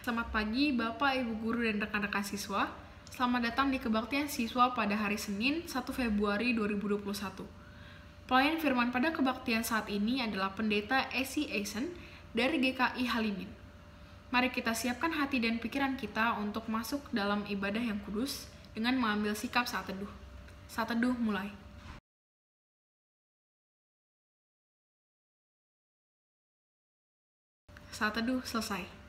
Selamat pagi Bapak, Ibu Guru, dan rekan-rekan siswa. Selamat datang di Kebaktian Siswa pada hari Senin 1 Februari 2021. Pelayan firman pada kebaktian saat ini adalah Pendeta Esi Eisen dari GKI Halimin. Mari kita siapkan hati dan pikiran kita untuk masuk dalam ibadah yang kudus dengan mengambil sikap saat teduh. Saat teduh mulai. Saat teduh selesai.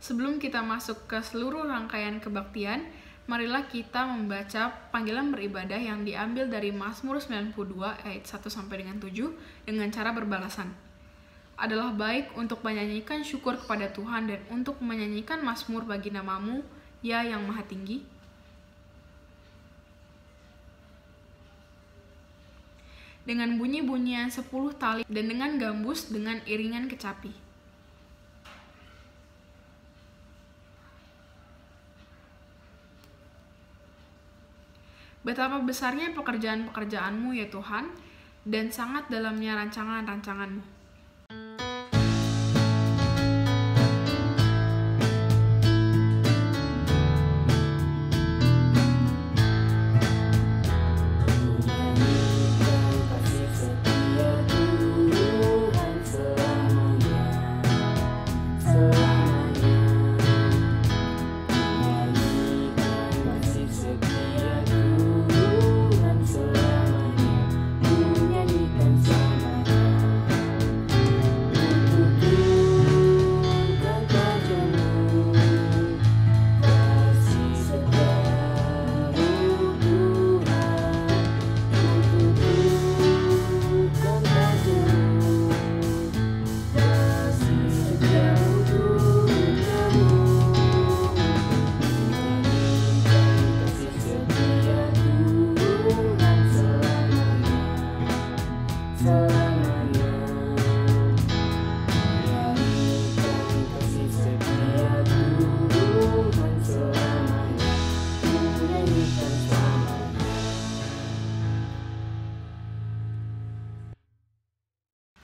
Sebelum kita masuk ke seluruh rangkaian kebaktian, marilah kita membaca panggilan beribadah yang diambil dari Mazmur 92 ayat 1 sampai dengan 7 dengan cara berbalasan. Adalah baik untuk menyanyikan syukur kepada Tuhan dan untuk menyanyikan mazmur bagi namamu, ya yang maha tinggi. Dengan bunyi-bunyian 10 tali dan dengan gambus dengan iringan kecapi. Betapa besarnya pekerjaan-pekerjaanmu ya Tuhan, dan sangat dalamnya rancangan-rancanganmu.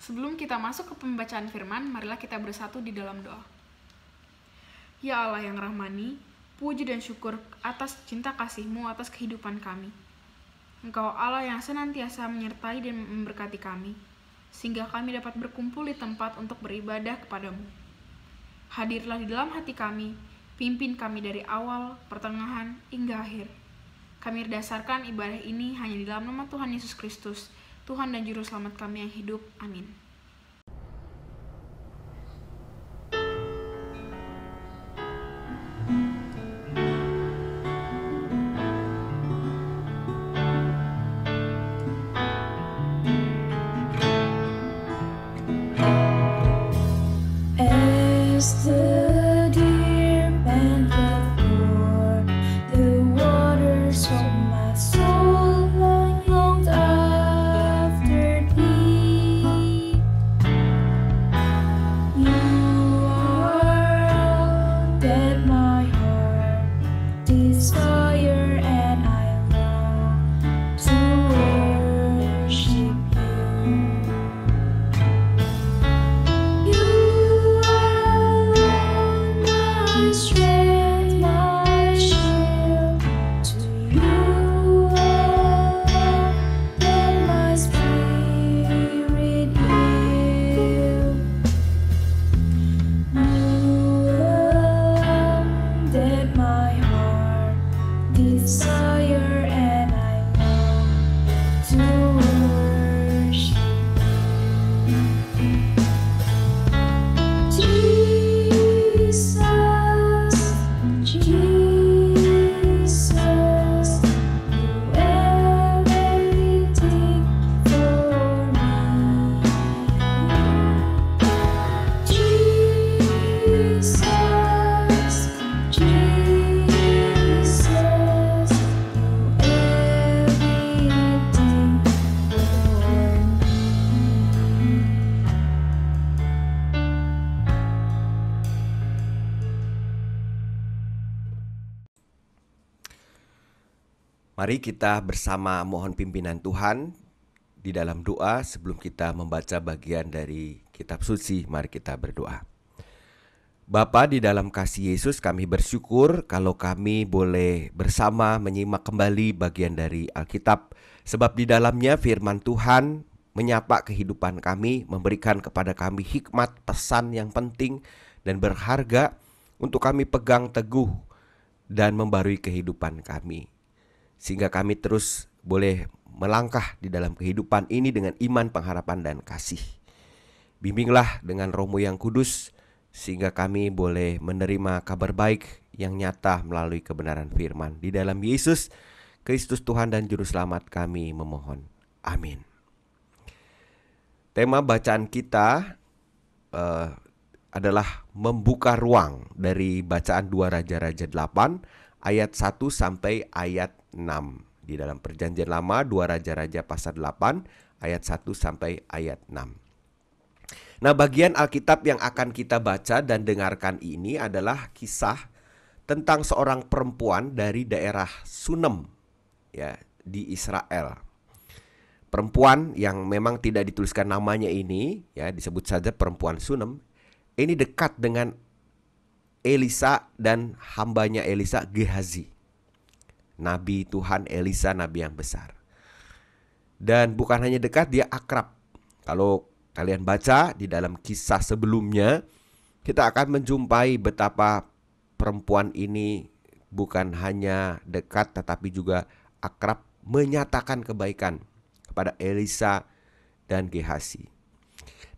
Sebelum kita masuk ke pembacaan firman, marilah kita bersatu di dalam doa. Ya Allah yang rahmani, puji dan syukur atas cinta kasih-Mu atas kehidupan kami. Engkau Allah yang senantiasa menyertai dan memberkati kami, sehingga kami dapat berkumpul di tempat untuk beribadah kepadamu. Hadirlah di dalam hati kami, pimpin kami dari awal, pertengahan, hingga akhir. Kami dasarkan ibadah ini hanya di dalam nama Tuhan Yesus Kristus, Tuhan dan Juru Selamat kami yang hidup. Amin. Mari kita bersama mohon pimpinan Tuhan di dalam doa sebelum kita membaca bagian dari kitab suci. Mari kita berdoa. Bapa, di dalam kasih Yesus kami bersyukur kalau kami boleh bersama menyimak kembali bagian dari Alkitab. Sebab di dalamnya firman Tuhan menyapa kehidupan kami, memberikan kepada kami hikmat, pesan yang penting dan berharga untuk kami pegang teguh dan membarui kehidupan kami. Sehingga kami terus boleh melangkah di dalam kehidupan ini dengan iman, pengharapan, dan kasih. Bimbinglah dengan Roh-Mu yang kudus, sehingga kami boleh menerima kabar baik yang nyata melalui kebenaran firman. Di dalam Yesus Kristus Tuhan dan Juru Selamat kami memohon. Amin. Tema bacaan kita adalah membuka ruang dari bacaan 2 Raja-Raja 8 ayat 1 sampai ayat 6. Di dalam Perjanjian Lama 2 Raja-Raja pasal 8 ayat 1 sampai ayat 6. Nah, bagian Alkitab yang akan kita baca dan dengarkan ini adalah kisah tentang seorang perempuan dari daerah Sunem, ya, di Israel. Perempuan yang memang tidak dituliskan namanya ini, ya, disebut saja perempuan Sunem. Ini dekat dengan Elisa dan hambanya Elisa, Gehazi. Nabi Tuhan Elisa, nabi yang besar. Dan bukan hanya dekat, dia akrab. Kalau kalian baca di dalam kisah sebelumnya, kita akan menjumpai betapa perempuan ini bukan hanya dekat tetapi juga akrab, menyatakan kebaikan kepada Elisa dan Gehazi.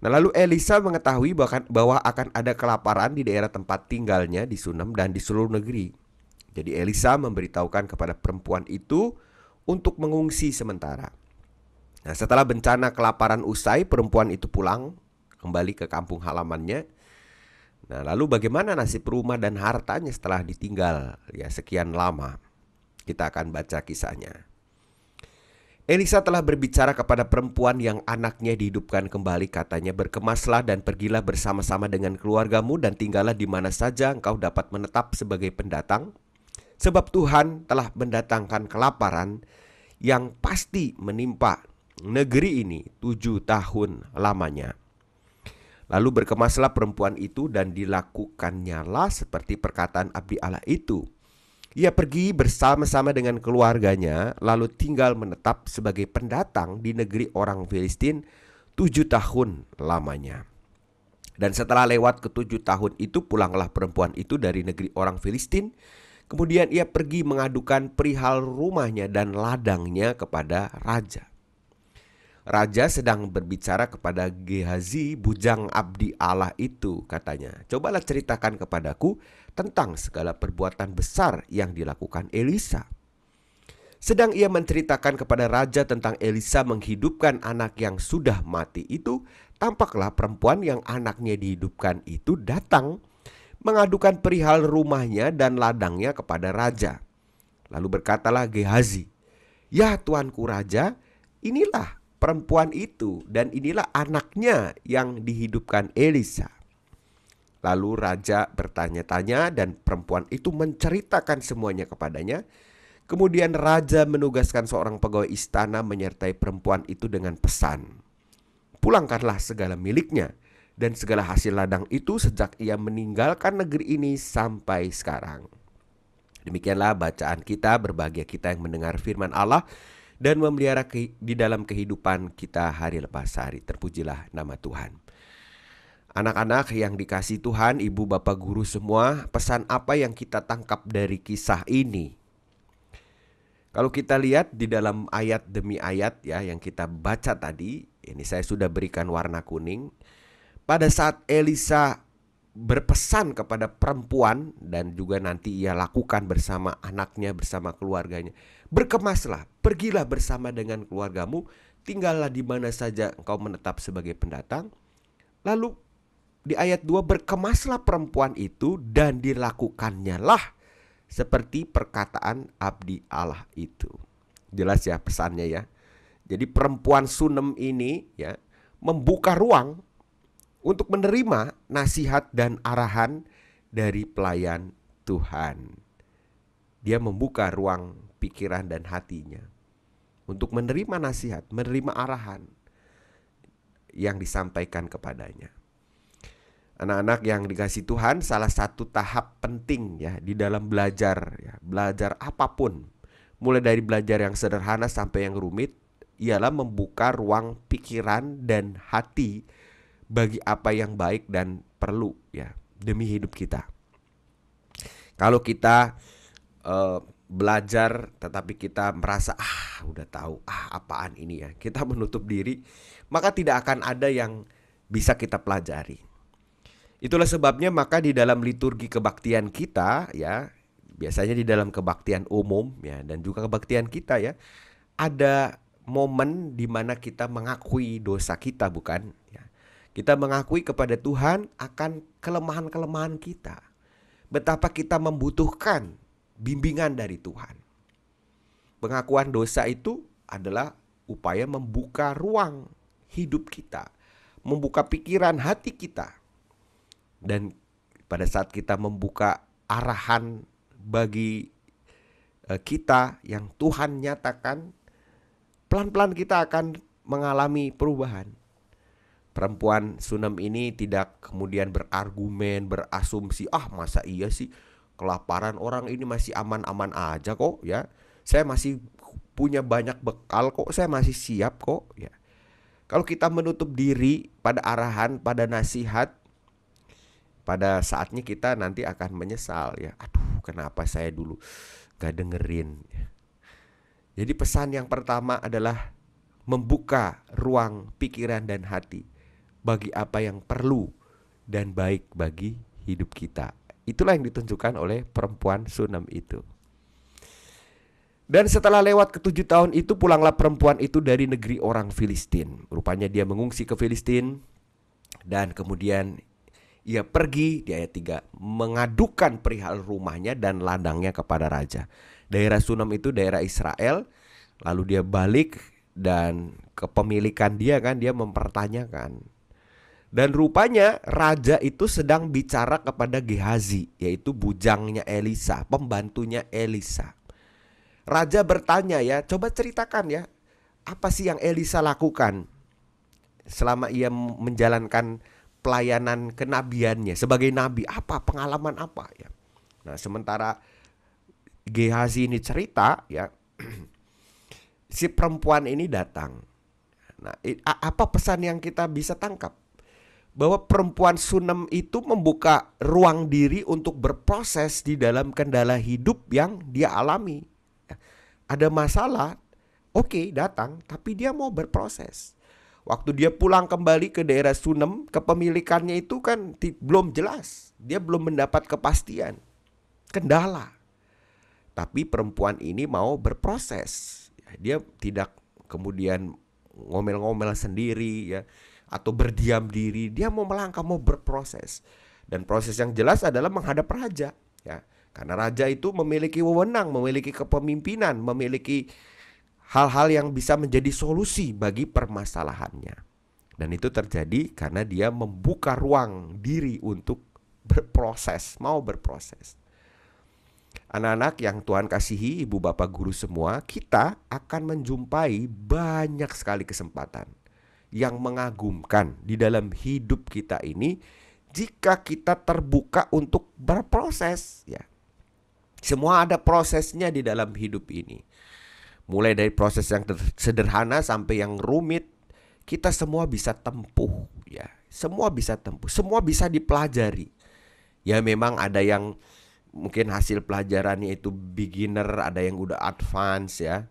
Nah, lalu Elisa mengetahui bahwa akan ada kelaparan di daerah tempat tinggalnya di Sunem dan di seluruh negeri. Jadi Elisa memberitahukan kepada perempuan itu untuk mengungsi sementara. Nah, setelah bencana kelaparan usai, perempuan itu pulang kembali ke kampung halamannya. Nah, lalu bagaimana nasib rumah dan hartanya setelah ditinggal sekian lama? Kita akan baca kisahnya. Elisa telah berbicara kepada perempuan yang anaknya dihidupkan kembali, katanya, berkemaslah dan pergilah bersama-sama dengan keluargamu dan tinggallah di mana saja engkau dapat menetap sebagai pendatang. Sebab Tuhan telah mendatangkan kelaparan yang pasti menimpa negeri ini 7 tahun lamanya. Lalu berkemaslah perempuan itu dan dilakukannya lah seperti perkataan abdi Allah itu. Ia pergi bersama-sama dengan keluarganya lalu tinggal menetap sebagai pendatang di negeri orang Filistin 7 tahun lamanya. Dan setelah lewat ke-7 tahun itu, pulanglah perempuan itu dari negeri orang Filistin. Kemudian ia pergi mengadukan perihal rumahnya dan ladangnya kepada raja. Raja sedang berbicara kepada Gehazi, bujang abdi Allah itu, katanya, cobalah ceritakan kepadaku tentang segala perbuatan besar yang dilakukan Elisa. Sedang ia menceritakan kepada raja tentang Elisa menghidupkan anak yang sudah mati itu, tampaklah perempuan yang anaknya dihidupkan itu datang mengadukan perihal rumahnya dan ladangnya kepada raja. Lalu berkatalah Gehazi, ya tuanku raja, inilah perempuan itu dan inilah anaknya yang dihidupkan Elisa. Lalu raja bertanya-tanya dan perempuan itu menceritakan semuanya kepadanya. Kemudian raja menugaskan seorang pegawai istana menyertai perempuan itu dengan pesan, pulangkanlah segala miliknya dan segala hasil ladang itu sejak ia meninggalkan negeri ini sampai sekarang. Demikianlah bacaan kita. Berbahagia kita yang mendengar firman Allah dan memelihara di dalam kehidupan kita hari lepas hari. Terpujilah nama Tuhan. Anak-anak yang dikasihi Tuhan, ibu bapak guru semua, pesan apa yang kita tangkap dari kisah ini? Kalau kita lihat di dalam ayat demi ayat yang kita baca tadi, ini saya sudah berikan warna kuning. Pada saat Elisa berpesan kepada perempuan dan juga nanti ia lakukan bersama anaknya, bersama keluarganya, berkemaslah, pergilah bersama dengan keluargamu, tinggallah di mana saja engkau menetap sebagai pendatang. Lalu di ayat 2, berkemaslah perempuan itu dan dilakukannya lah seperti perkataan abdi Allah itu. Jelas ya pesannya ya. Jadi perempuan Sunem ini membuka ruang untuk menerima nasihat dan arahan dari pelayan Tuhan. Dia membuka ruang pikiran dan hatinya untuk menerima nasihat, menerima arahan yang disampaikan kepadanya. Anak-anak yang dikasih Tuhan, salah satu tahap penting ya di dalam belajar ya, belajar apapun, mulai dari belajar yang sederhana sampai yang rumit, ialah membuka ruang pikiran dan hati bagi apa yang baik dan perlu ya demi hidup kita. Kalau kita belajar tetapi kita merasa udah tahu apaan ini ya, kita menutup diri, maka tidak akan ada yang bisa kita pelajari. Itulah sebabnya maka di dalam liturgi kebaktian kita ya, biasanya di dalam kebaktian umum ya dan juga kebaktian kita ya, ada momen di mana kita mengakui dosa kita, bukan ya. Kita mengakui kepada Tuhan akan kelemahan-kelemahan kita. Betapa kita membutuhkan bimbingan dari Tuhan. Pengakuan dosa itu adalah upaya membuka ruang hidup kita, membuka pikiran hati kita. Dan pada saat kita membuka arahan bagi kita yang Tuhan nyatakan, pelan-pelan kita akan mengalami perubahan. Perempuan Sunem ini tidak kemudian berargumen, berasumsi, masa iya sih kelaparan, orang ini masih aman-aman aja kok ya. Saya masih punya banyak bekal kok, saya masih siap kok ya. Kalau kita menutup diri pada arahan, pada nasihat, pada saatnya kita nanti akan menyesal ya. Aduh, kenapa saya dulu gak dengerin. Jadi pesan yang pertama adalah membuka ruang pikiran dan hati bagi apa yang perlu dan baik bagi hidup kita. Itulah yang ditunjukkan oleh perempuan Sunem itu. Dan setelah lewat ke-7 tahun itu, pulanglah perempuan itu dari negeri orang Filistin. Rupanya dia mengungsi ke Filistin. Dan kemudian ia pergi di ayat 3 mengadukan perihal rumahnya dan ladangnya kepada raja. Daerah Sunem itu daerah Israel. Lalu dia balik dan kepemilikan dia kan, dia mempertanyakan. Dan rupanya raja itu sedang bicara kepada Gehazi, yaitu bujangnya Elisa, pembantunya Elisa. Raja bertanya ya, coba ceritakan ya, apa sih yang Elisa lakukan selama ia menjalankan pelayanan kenabiannya sebagai nabi, apa pengalaman apa ya. Nah, sementara Gehazi ini cerita ya, si perempuan ini datang. Nah, apa pesan yang kita bisa tangkap? Bahwa perempuan Sunem itu membuka ruang diri untuk berproses di dalam kendala hidup yang dia alami. Ada masalah, oke, datang, tapi dia mau berproses. Waktu dia pulang kembali ke daerah Sunem, kepemilikannya itu kan belum jelas. Dia belum mendapat kepastian, kendala. Tapi perempuan ini mau berproses. Dia tidak kemudian ngomel-ngomel sendiri ya, atau berdiam diri. Dia mau melangkah, mau berproses. Dan proses yang jelas adalah menghadap raja ya. Karena raja itu memiliki wewenang, memiliki kepemimpinan, memiliki hal-hal yang bisa menjadi solusi bagi permasalahannya. Dan itu terjadi karena dia membuka ruang diri untuk berproses, mau berproses. Anak-anak yang Tuhan kasihi, ibu bapak guru semua, kita akan menjumpai banyak sekali kesempatan yang mengagumkan di dalam hidup kita ini jika kita terbuka untuk berproses ya. Semua ada prosesnya di dalam hidup ini. Mulai dari proses yang sederhana sampai yang rumit, kita semua bisa tempuh ya. Semua bisa tempuh, semua bisa dipelajari. Ya memang ada yang mungkin hasil pelajarannya itu beginner, ada yang udah advance ya.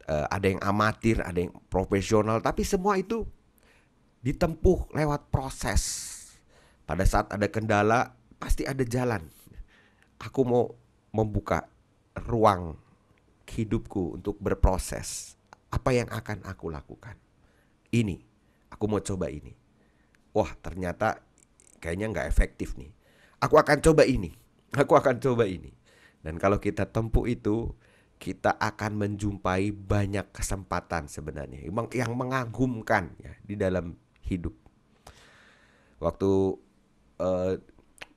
Ada yang amatir, ada yang profesional, tapi semua itu ditempuh lewat proses. Pada saat ada kendala, pasti ada jalan. Aku mau membuka ruang hidupku untuk berproses. Apa yang akan aku lakukan? Ini, aku mau coba ini. Wah, ternyata kayaknya nggak efektif nih. Aku akan coba ini. Aku akan coba ini. Dan kalau kita tempuh itu, kita akan menjumpai banyak kesempatan sebenarnya yang mengagumkan ya di dalam hidup. Waktu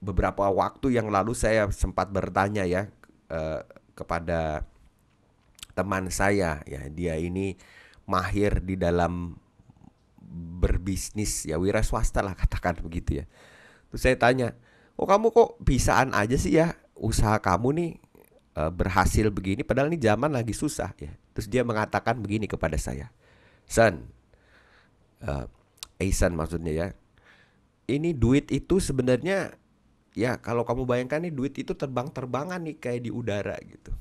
beberapa waktu yang lalu saya sempat bertanya ya kepada teman saya ya, dia ini mahir di dalam berbisnis ya, wira swasta lah katakan begitu ya. Terus saya tanya, oh kamu kok bisaan aja sih ya, usaha kamu nih berhasil begini, padahal ini zaman lagi susah ya. Terus dia mengatakan begini kepada saya, Son, uh, Aisan maksudnya ya, ini duit itu sebenarnya ya kalau kamu bayangkan nih, duit itu terbang-terbangan nih kayak di udara gitu.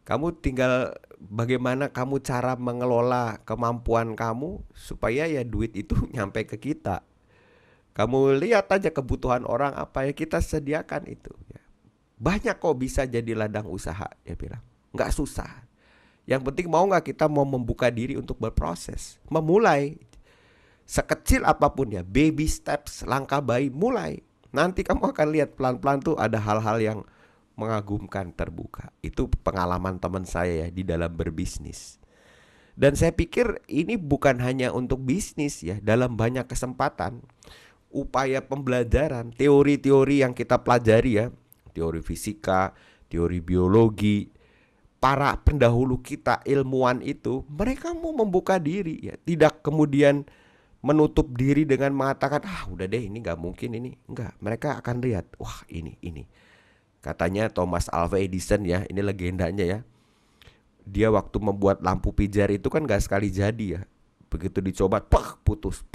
Kamu tinggal bagaimana kamu cara mengelola kemampuan kamu supaya ya duit itu nyampe ke kita. Kamu lihat aja kebutuhan orang apa ya kita sediakan itu ya. Banyak kok bisa jadi ladang usaha, dia bilang. Nggak susah. Yang penting mau nggak kita mau membuka diri untuk berproses, memulai. Sekecil apapun ya, baby steps, langkah bayi, mulai. Nanti kamu akan lihat pelan-pelan tuh ada hal-hal yang mengagumkan terbuka. Itu pengalaman teman saya ya di dalam berbisnis. Dan saya pikir ini bukan hanya untuk bisnis ya, dalam banyak kesempatan. Upaya pembelajaran, teori-teori yang kita pelajari ya, teori fisika, teori biologi, para pendahulu kita ilmuwan itu, mereka mau membuka diri ya, tidak kemudian menutup diri dengan mengatakan udah deh ini nggak mungkin ini, enggak. Mereka akan lihat, wah ini. Katanya Thomas Alva Edison ya, ini legendanya ya. Dia waktu membuat lampu pijar itu kan nggak sekali jadi ya. Begitu dicoba, putus.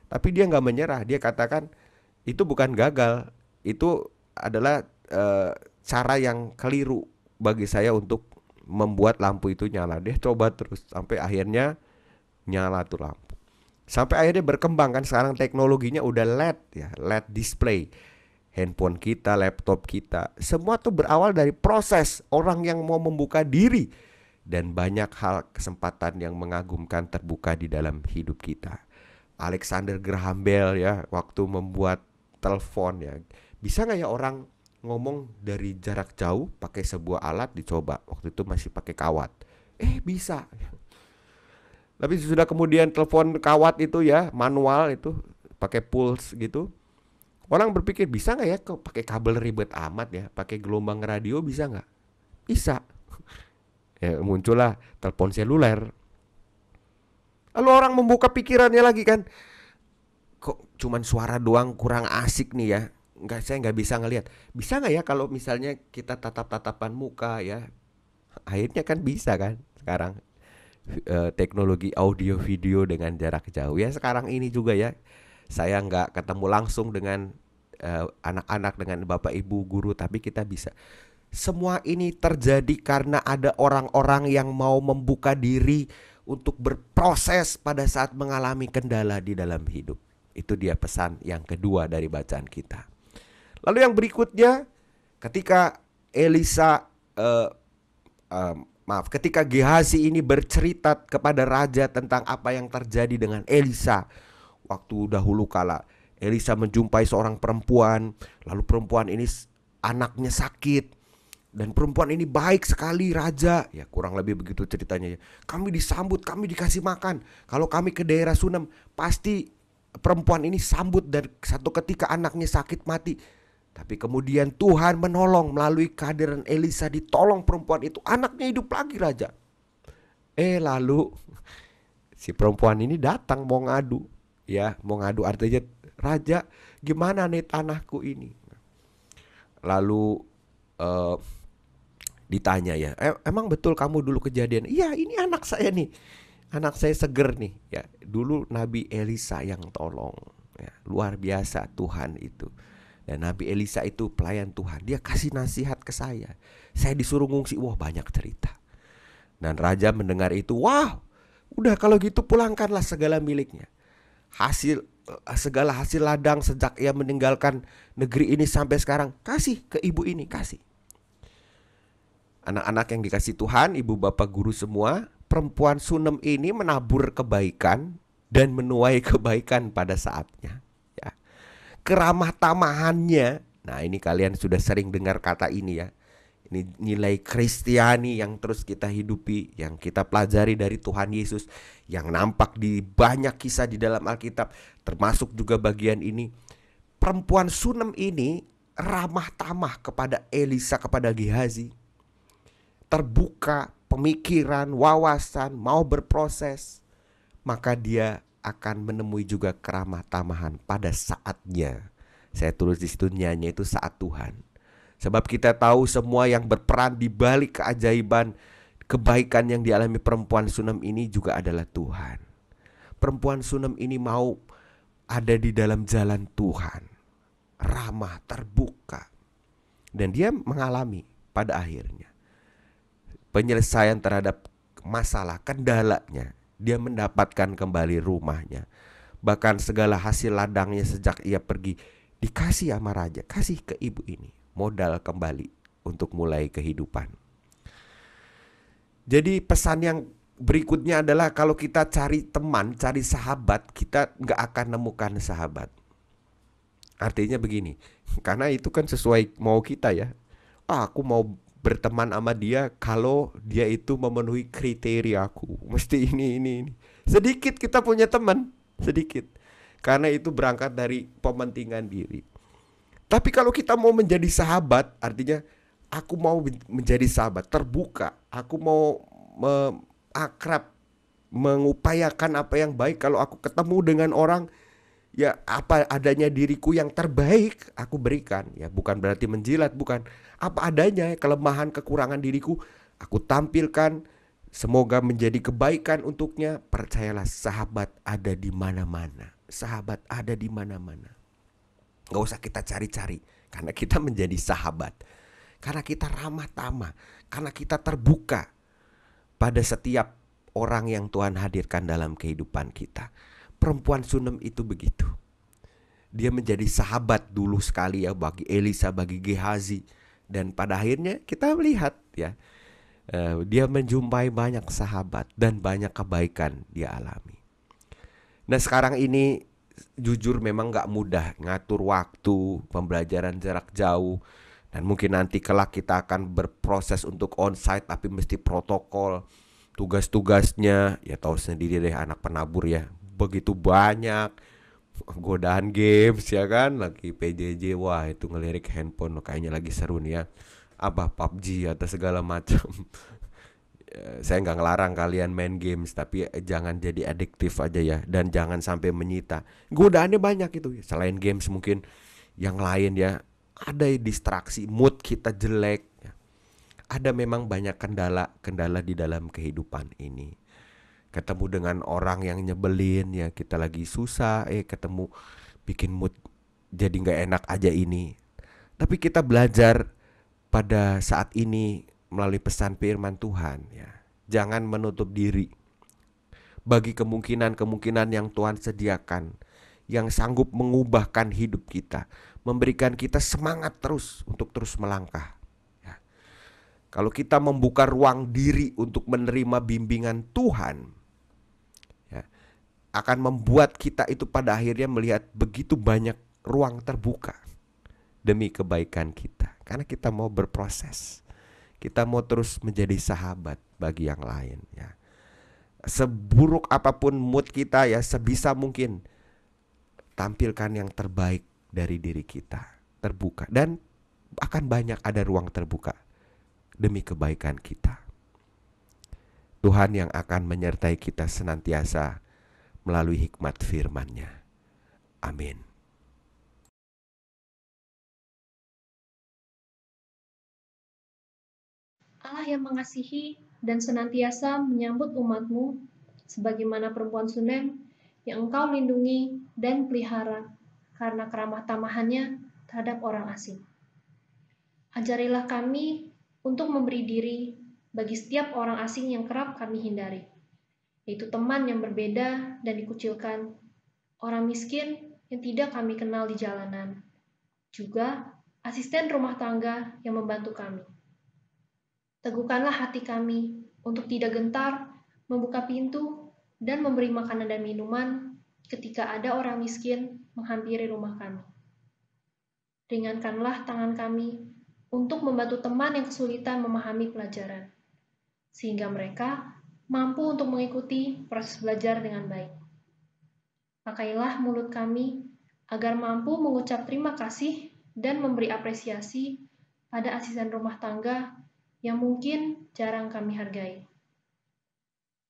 Tapi dia nggak menyerah. Dia katakan itu bukan gagal, itu adalah cara yang keliru bagi saya untuk membuat lampu itu nyala. Dia coba terus sampai akhirnya nyala tuh lampu. Sampai akhirnya berkembang kan, sekarang teknologinya udah LED ya, LED display. Handphone kita, laptop kita, semua tuh berawal dari proses orang yang mau membuka diri. Dan banyak hal kesempatan yang mengagumkan terbuka di dalam hidup kita. Alexander Graham Bell ya, waktu membuat telepon ya, bisa gak ya orang ngomong dari jarak jauh pakai sebuah alat? Dicoba, waktu itu masih pakai kawat. Bisa. Tapi sudah kemudian telepon kawat itu ya, manual itu, pakai pulse gitu. Orang berpikir bisa nggak ya kok pakai kabel ribet amat ya, pakai gelombang radio bisa nggak? Bisa. Ya muncullah telepon seluler. Lalu orang membuka pikirannya lagi kan, kok cuman suara doang kurang asik nih ya. Saya nggak bisa ngelihat. Bisa nggak ya kalau misalnya kita tatap-tatapan muka ya? Akhirnya kan bisa kan sekarang. Teknologi audio video dengan jarak jauh ya sekarang ini juga ya. Saya nggak ketemu langsung dengan anak-anak, dengan bapak ibu guru, tapi kita bisa. Semua ini terjadi karena ada orang-orang yang mau membuka diri untuk berproses pada saat mengalami kendala di dalam hidup. Itu dia pesan yang kedua dari bacaan kita. Lalu yang berikutnya, ketika ketika Gehazi ini bercerita kepada raja tentang apa yang terjadi dengan Elisa. Waktu dahulu kala Elisa menjumpai seorang perempuan, lalu perempuan ini anaknya sakit, dan perempuan ini baik sekali raja. Ya kurang lebih begitu ceritanya ya. Kami disambut, kami dikasih makan. Kalau kami ke daerah Sunem, pasti perempuan ini sambut, dan satu ketika anaknya sakit mati. Tapi kemudian Tuhan menolong melalui kehadiran Elisa, ditolong perempuan itu, anaknya hidup lagi raja. Lalu si perempuan ini datang mau ngadu. Ya, mau ngadu artinya, raja gimana nih tanahku ini. Lalu ditanya ya, emang betul kamu dulu kejadian? Iya, ini anak saya nih, anak saya seger nih. Ya, dulu Nabi Elisa yang tolong. Ya, luar biasa Tuhan itu. Dan Nabi Elisa itu pelayan Tuhan. Dia kasih nasihat ke saya. Saya disuruh ngungsi. Wah, banyak cerita. Dan raja mendengar itu, wow, udah kalau gitu pulangkanlah segala miliknya. Segala hasil ladang sejak ia meninggalkan negeri ini sampai sekarang, kasih ke ibu ini, kasih. Anak-anak yang dikasih Tuhan, ibu bapak guru semua, perempuan Sunem ini menabur kebaikan dan menuai kebaikan pada saatnya. Ya. Keramah tamahannya, nah ini kalian sudah sering dengar kata ini ya. Ini nilai Kristiani yang terus kita hidupi, yang kita pelajari dari Tuhan Yesus, yang nampak di banyak kisah di dalam Alkitab, termasuk juga bagian ini. Perempuan Sunem ini ramah tamah kepada Elisa, kepada Gehazi. Terbuka pemikiran, wawasan, mau berproses. Maka dia akan menemui juga keramah tamahan pada saatnya. Saya tulis di situ nyanyi itu saat Tuhan. Sebab kita tahu semua yang berperan di balik keajaiban kebaikan yang dialami perempuan Sunem ini juga adalah Tuhan. Perempuan Sunem ini mau ada di dalam jalan Tuhan, ramah, terbuka. Dan dia mengalami pada akhirnya penyelesaian terhadap masalah, kendalanya. Dia mendapatkan kembali rumahnya. Bahkan segala hasil ladangnya sejak ia pergi dikasih sama raja, kasih ke ibu ini. Modal kembali untuk mulai kehidupan. Jadi pesan yang berikutnya adalah kalau kita cari teman, cari sahabat, kita nggak akan nemukan sahabat. Artinya begini, karena itu kan sesuai mau kita ya. Aku mau berteman sama dia kalau dia itu memenuhi kriteria aku. Mesti ini. Sedikit kita punya teman, sedikit. Karena itu berangkat dari pementingan diri. Tapi kalau kita mau menjadi sahabat, artinya aku mau menjadi sahabat, terbuka. Aku mau akrab, mengupayakan apa yang baik. Kalau aku ketemu dengan orang, ya apa adanya diriku yang terbaik aku berikan. Ya bukan berarti menjilat, bukan. Apa adanya, kelemahan, kekurangan diriku aku tampilkan. Semoga menjadi kebaikan untuknya. Percayalah, sahabat ada di mana-mana. Sahabat ada di mana-mana. Gak usah kita cari-cari, karena kita menjadi sahabat, karena kita ramah tamah, karena kita terbuka pada setiap orang yang Tuhan hadirkan dalam kehidupan kita. Perempuan Sunem itu begitu. Dia menjadi sahabat dulu sekali ya bagi Elisa, bagi Gehazi. Dan pada akhirnya kita melihat ya, dia menjumpai banyak sahabat dan banyak kebaikan dia alami. Nah sekarang ini jujur memang gak mudah ngatur waktu, pembelajaran jarak jauh. Dan mungkin nanti kelak kita akan berproses untuk onsite, tapi mesti protokol. Tugas-tugasnya ya tahu sendiri deh, anak penabur ya, begitu banyak. Godaan games ya kan, lagi PJJ, wah itu ngelirik handphone kayaknya lagi seru nih ya. Apa PUBG atau segala macam. Saya nggak ngelarang kalian main games, tapi jangan jadi adiktif aja ya, dan jangan sampai menyita. Godaannya banyak itu. Selain games mungkin yang lain ya, ada distraksi, mood kita jelek. Ada memang banyak kendala di dalam kehidupan ini. Ketemu dengan orang yang nyebelin ya, kita lagi susah, ketemu bikin mood jadi nggak enak aja ini. Tapi kita belajar pada saat ini melalui pesan firman Tuhan ya. Jangan menutup diri bagi kemungkinan-kemungkinan yang Tuhan sediakan, yang sanggup mengubahkan hidup kita, memberikan kita semangat terus untuk terus melangkah ya. Kalau kita membuka ruang diri untuk menerima bimbingan Tuhan ya, akan membuat kita itu pada akhirnya melihat begitu banyak ruang terbuka demi kebaikan kita. Karena kita mau berproses, kita mau terus menjadi sahabat bagi yang lain ya. Seburuk apapun mood kita ya, sebisa mungkin tampilkan yang terbaik dari diri kita, terbuka, dan akan banyak ada ruang terbuka demi kebaikan kita. Tuhan yang akan menyertai kita senantiasa melalui hikmat firman-Nya. Amin. Allah yang mengasihi dan senantiasa menyambut umat-Mu, sebagaimana perempuan Sunem yang Engkau lindungi dan pelihara karena keramah tamahannya terhadap orang asing. Ajarilah kami untuk memberi diri bagi setiap orang asing yang kerap kami hindari, yaitu teman yang berbeda dan dikucilkan, orang miskin yang tidak kami kenal di jalanan, juga asisten rumah tangga yang membantu kami. Teguhkanlah hati kami untuk tidak gentar membuka pintu dan memberi makanan dan minuman ketika ada orang miskin menghampiri rumah kami. Ringankanlah tangan kami untuk membantu teman yang kesulitan memahami pelajaran, sehingga mereka mampu untuk mengikuti proses belajar dengan baik. Pakailah mulut kami agar mampu mengucap terima kasih dan memberi apresiasi pada asisten rumah tangga yang mungkin jarang kami hargai.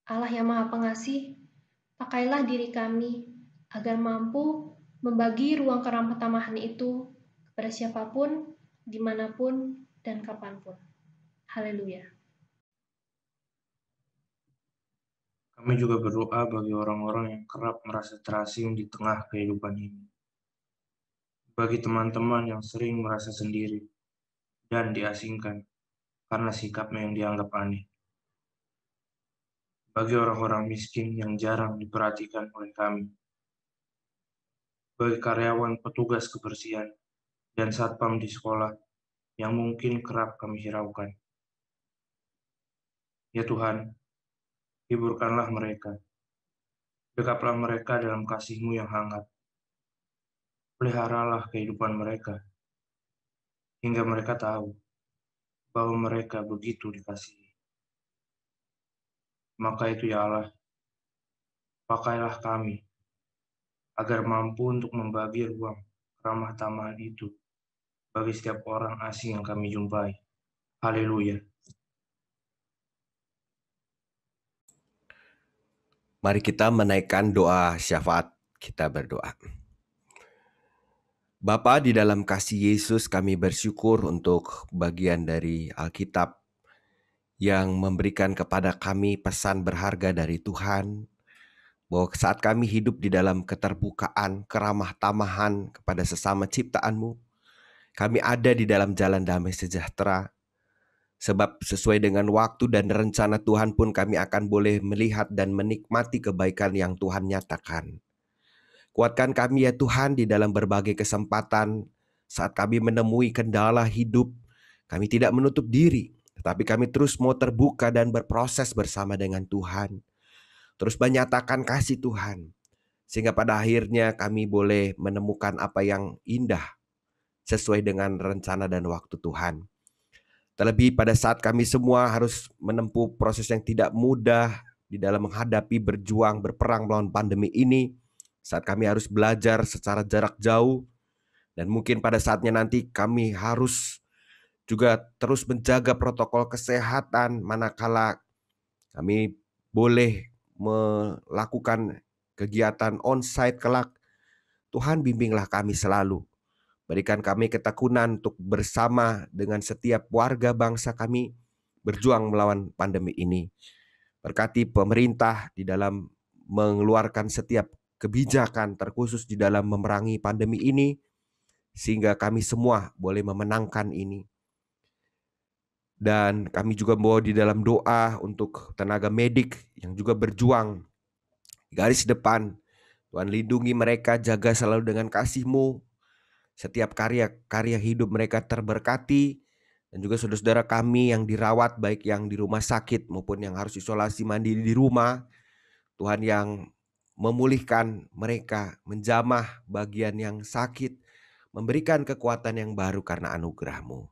Allah yang Maha Pengasih, Pakailah diri kami agar mampu membagi ruang keramah tamahan itu kepada siapapun, dimanapun, dan kapanpun. Haleluya. Kami juga berdoa bagi orang-orang yang kerap merasa terasing di tengah kehidupan ini. Bagi teman-teman yang sering merasa sendiri dan diasingkan karena sikapnya yang dianggap aneh. Bagi orang-orang miskin yang jarang diperhatikan oleh kami. Bagi karyawan petugas kebersihan dan satpam di sekolah yang mungkin kerap kami hiraukan. Ya Tuhan, hiburkanlah mereka. Dekaplah mereka dalam kasih-Mu yang hangat. Peliharalah kehidupan mereka, hingga mereka tahu bahwa mereka begitu dikasihi. Maka itu ya Allah, pakailah kami, agar mampu untuk membagi ruang ramah tamahan itu bagi setiap orang asing yang kami jumpai. Haleluya. Mari kita menaikkan doa syafaat. Kita berdoa. Bapa, di dalam kasih Yesus kami bersyukur untuk bagian dari Alkitab yang memberikan kepada kami pesan berharga dari Tuhan, bahwa saat kami hidup di dalam keterbukaan, keramah tamahan kepada sesama ciptaan-Mu, kami ada di dalam jalan damai sejahtera. Sebab sesuai dengan waktu dan rencana Tuhan pun kami akan boleh melihat dan menikmati kebaikan yang Tuhan nyatakan. Kuatkan kami ya Tuhan di dalam berbagai kesempatan saat kami menemui kendala hidup. Kami tidak menutup diri, tetapi kami terus mau terbuka dan berproses bersama dengan Tuhan. Terus menyatakan kasih Tuhan. Sehingga pada akhirnya kami boleh menemukan apa yang indah sesuai dengan rencana dan waktu Tuhan. Terlebih pada saat kami semua harus menempuh proses yang tidak mudah di dalam menghadapi, berjuang, berperang melawan pandemi ini. Saat kami harus belajar secara jarak jauh. Dan mungkin pada saatnya nanti kami harus juga terus menjaga protokol kesehatan manakala kami boleh melakukan kegiatan onsite kelak. Tuhan bimbinglah kami selalu. Berikan kami ketekunan untuk bersama dengan setiap warga bangsa kami berjuang melawan pandemi ini. Berkati pemerintah di dalam mengeluarkan setiap kebijakan terkhusus di dalam memerangi pandemi ini, sehingga kami semua boleh memenangkan ini. Dan kami juga bawa di dalam doa untuk tenaga medik yang juga berjuang di garis depan. Tuhan lindungi mereka, jaga selalu dengan kasih-Mu. Setiap karya hidup mereka terberkati. Dan juga saudara-saudara kami yang dirawat, baik yang di rumah sakit maupun yang harus isolasi mandiri di rumah. Tuhan yang memulihkan mereka, menjamah bagian yang sakit, memberikan kekuatan yang baru karena anugerah-Mu.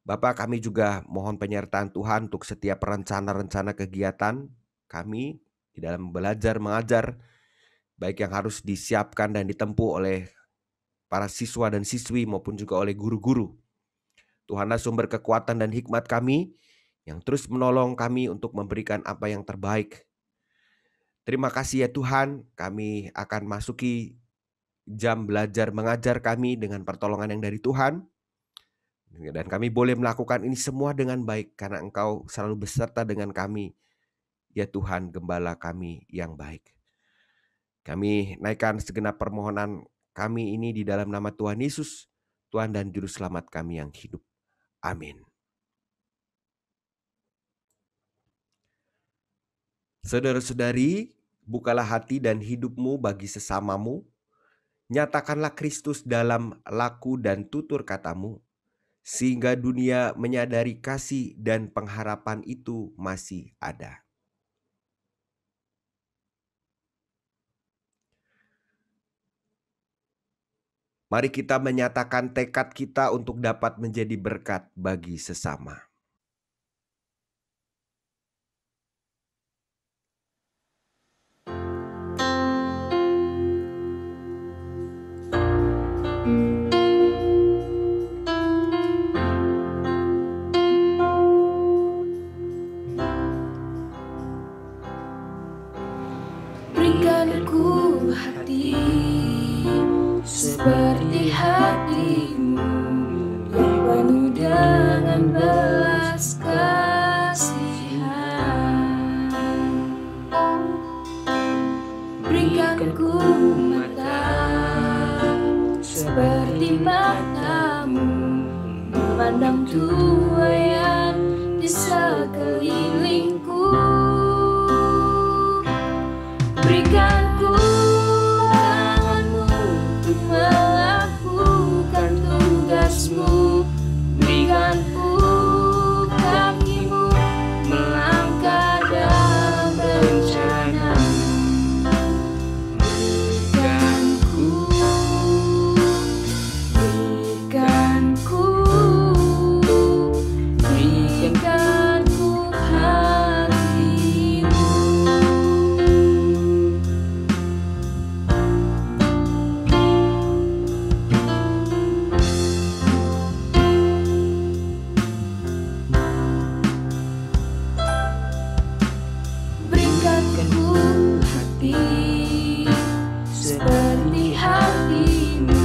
Bapak, kami juga mohon penyertaan Tuhan untuk setiap rencana-rencana kegiatan kami di dalam belajar mengajar, baik yang harus disiapkan dan ditempuh oleh para siswa dan siswi maupun juga oleh guru-guru. Tuhanlah sumber kekuatan dan hikmat kami yang terus menolong kami untuk memberikan apa yang terbaik. Terima kasih ya Tuhan, kami akan masuki jam belajar mengajar kami dengan pertolongan yang dari Tuhan. Dan kami boleh melakukan ini semua dengan baik karena Engkau selalu beserta dengan kami. Ya Tuhan, Gembala kami yang baik. Kami naikkan segenap permohonan kami ini di dalam nama Tuhan Yesus, Tuhan dan Juru Selamat kami yang hidup. Amin. Saudara-saudari, bukalah hati dan hidupmu bagi sesamamu. Nyatakanlah Kristus dalam laku dan tutur katamu, sehingga dunia menyadari kasih dan pengharapan itu masih ada. Mari kita menyatakan tekad kita untuk dapat menjadi berkat bagi sesama. Bring seperti hatimu yang penuh dengan belas kasihan. Berikan ku mata seperti matamu memandang tuaian di sekelilingku. Berikan ku tanganmu untuk melakukan tugasmu. Berikan ku kakimu melangkah dalam rencanamu. Berikan ku hatimu. Berikan ku hati seperti hatimu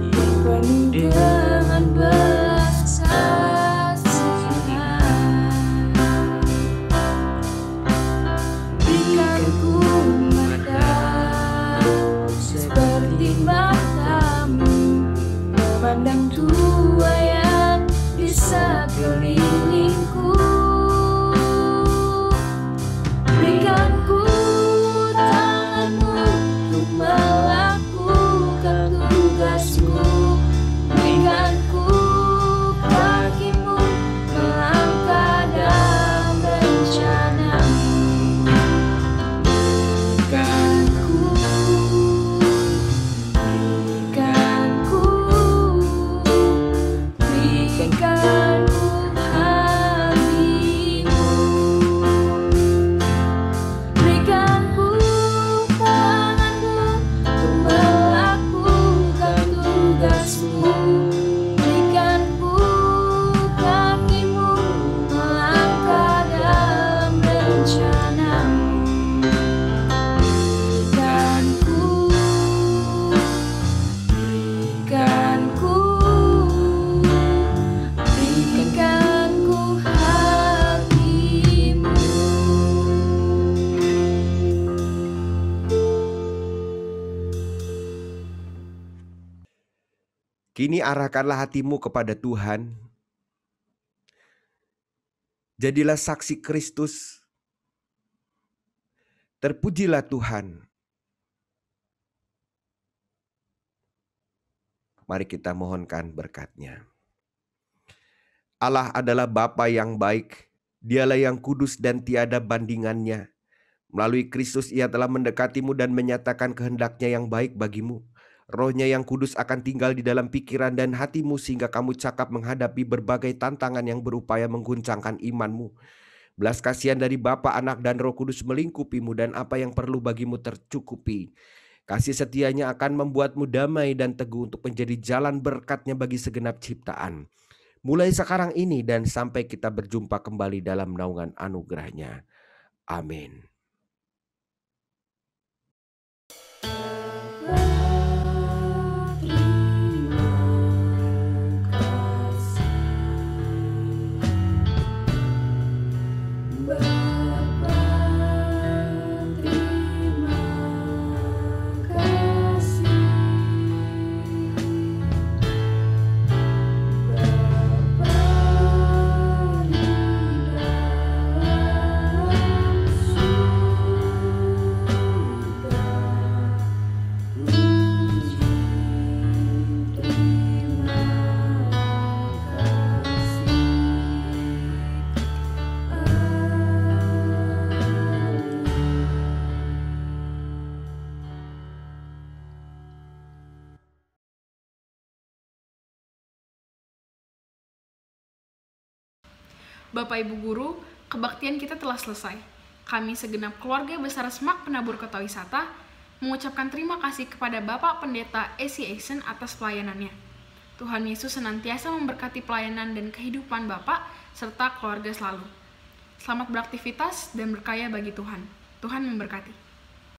yang penuh dengan belas kasihan. Berikan ku mata seperti matamu memandang tuaian di sekelilingku. Berikan ku tanganmu untuk melakukan tugasmu. Berikan ku kakimu melangkah dalam rencanamu. Berikan ku hatimu. Berikan ku tanganmu untuk melakukan tugasmu. Berikan ku kakimu melangkah dalam rencanamu. Berikan ku hatimu. Kini arahkanlah hatimu kepada Tuhan. Jadilah saksi Kristus. Terpujilah Tuhan. Mari kita mohonkan berkat-Nya. Allah adalah Bapa yang baik. Dialah yang kudus dan tiada bandingannya. Melalui Kristus Ia telah mendekatimu dan menyatakan kehendak-Nya yang baik bagimu. Roh-Nya yang kudus akan tinggal di dalam pikiran dan hatimu sehingga kamu cakap menghadapi berbagai tantangan yang berupaya mengguncangkan imanmu. Belas kasihan dari Bapa, Anak, dan Roh Kudus melingkupimu dan apa yang perlu bagimu tercukupi. Kasih setia-Nya akan membuatmu damai dan teguh untuk menjadi jalan berkat-Nya bagi segenap ciptaan. Mulai sekarang ini dan sampai kita berjumpa kembali dalam naungan anugerah-Nya. Amin. Bapak Ibu Guru, kebaktian kita telah selesai. Kami segenap keluarga besar Semak Penabur Kota Wisata mengucapkan terima kasih kepada Bapak Pendeta Esi Eisen atas pelayanannya. Tuhan Yesus senantiasa memberkati pelayanan dan kehidupan Bapak serta keluarga selalu. Selamat beraktivitas dan berkaya bagi Tuhan. Tuhan memberkati.